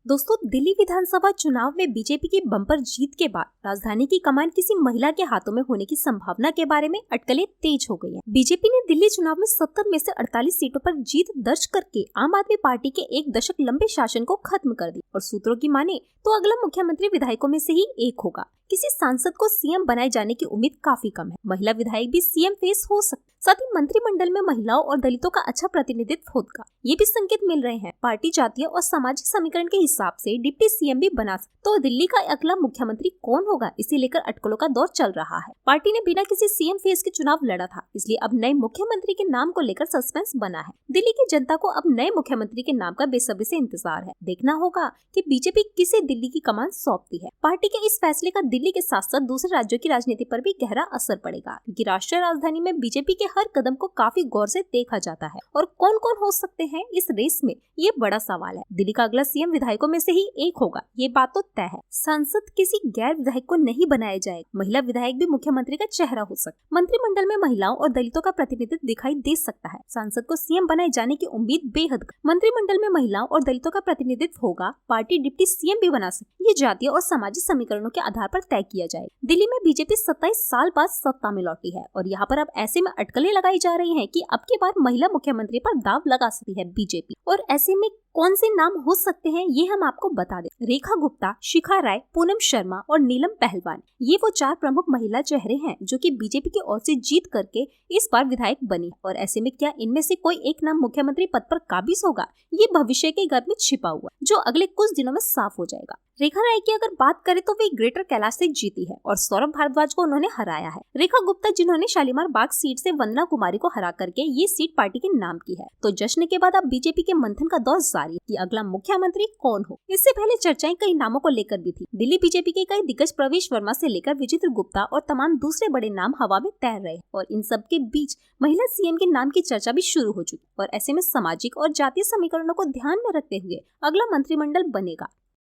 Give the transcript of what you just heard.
दोस्तों, दिल्ली विधानसभा चुनाव में बीजेपी की बम्पर जीत के बाद राजधानी की कमान किसी महिला के हाथों में होने की संभावना के बारे में अटकलें तेज हो गई हैं। बीजेपी ने दिल्ली चुनाव में 70 में से 48 सीटों पर जीत दर्ज करके आम आदमी पार्टी के एक दशक लंबे शासन को खत्म कर दिया और सूत्रों की माने तो अगला मुख्यमंत्री विधायकों में से ही एक होगा। किसी सांसद को सीएम बनाए जाने की उम्मीद काफी कम है। महिला विधायक भी सीएम फेस हो सकते, साथ ही मंत्रिमंडल में महिलाओं और दलितों का अच्छा प्रतिनिधित्व होगा। ये भी संकेत मिल रहे हैं पार्टी जातीय और सामाजिक समीकरण के हिसाब से डिप्टी सीएम भी बना सकते। तो दिल्ली का अगला मुख्यमंत्री कौन होगा, इसे लेकर अटकलों का दौर चल रहा है। पार्टी ने बिना किसी सीएम फेस के चुनाव लड़ा था, इसलिए अब नए मुख्यमंत्री के नाम को लेकर सस्पेंस बना है। दिल्ली की जनता को अब नए मुख्यमंत्री के नाम का बेसब्री से इंतजार है। देखना होगा कि बीजेपी किसे दिल्ली की कमान सौंपती है। पार्टी के इस फैसले का दिल्ली के साथ साथ दूसरे राज्यों की राजनीति पर भी गहरा असर पड़ेगा, क्योंकि राष्ट्रीय राजधानी में बीजेपी के हर कदम को काफी गौर से देखा जाता है और कौन कौन हो सकते हैं इस रेस में, ये बड़ा सवाल है। दिल्ली का अगला सीएम विधायकों में से ही एक होगा, ये बात तो तय है। सांसद किसी गैर विधायक को नहीं बनाया जाएगा। महिला विधायक भी मुख्यमंत्री का चेहरा हो सकता। मंत्रिमंडल में महिलाओं और दलितों का प्रतिनिधित्व दिखाई दे सकता है। सांसद को सीएम बनाए जाने की उम्मीद बेहद। मंत्रिमंडल में महिलाओं और दलितों का प्रतिनिधित्व होगा। पार्टी डिप्टी सीएम भी बना सकती। ये जातीय और सामाजिक समीकरणों के आधार पर तय किया जाएगा। दिल्ली में बीजेपी 27 साल बाद सत्ता में लौटी है और यहाँ पर अब ऐसे में अटकलें लगाई जा रही हैं कि अब की बार महिला मुख्यमंत्री पर दाव लगा सकती है बीजेपी। और ऐसे में कौन से नाम हो सकते हैं, ये हम आपको बता दें। रेखा गुप्ता, शिखा राय, पूनम शर्मा और नीलम पहलवान, ये वो 4 प्रमुख महिला चेहरे हैं जो कि बीजेपी की ओर से जीत करके इस बार विधायक बनी। और ऐसे में क्या इनमें से कोई एक नाम मुख्यमंत्री पद पर काबिज होगा, ये भविष्य के गर्भ में छिपा हुआ, जो अगले कुछ दिनों में साफ हो जाएगा। रेखा राय की अगर बात करें तो वे ग्रेटर कैलाश से जीती है और सौरभ भारद्वाज को उन्होंने हराया है। रेखा गुप्ता जिन्होंने शालीमार बाग सीट से वंदना कुमारी को हरा करके ये सीट पार्टी के नाम की है। तो जश्न के बाद अब बीजेपी के मंथन का दौर जारी है कि अगला मुख्यमंत्री कौन हो। इससे पहले चर्चाएं कई नामों को लेकर भी थी। दिल्ली बीजेपी के कई दिग्गज प्रवेश वर्मा से लेकर विजेंद्र गुप्ता और तमाम दूसरे बड़े नाम हवा में तैर रहे और इन सब के बीच महिला सीएम के नाम की चर्चा भी शुरू हो चुकी और ऐसे में सामाजिक और जातीय समीकरणों को ध्यान में रखते हुए अगला मंत्रिमंडल बनेगा।